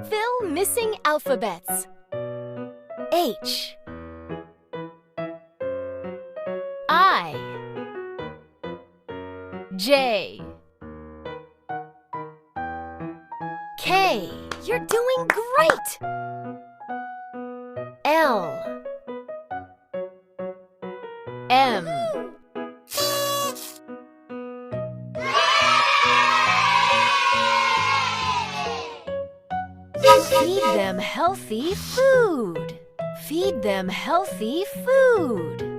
Fill missing alphabets. H, I, J, K. You're doing great! L, M. Feed them healthy food. Feed them healthy food.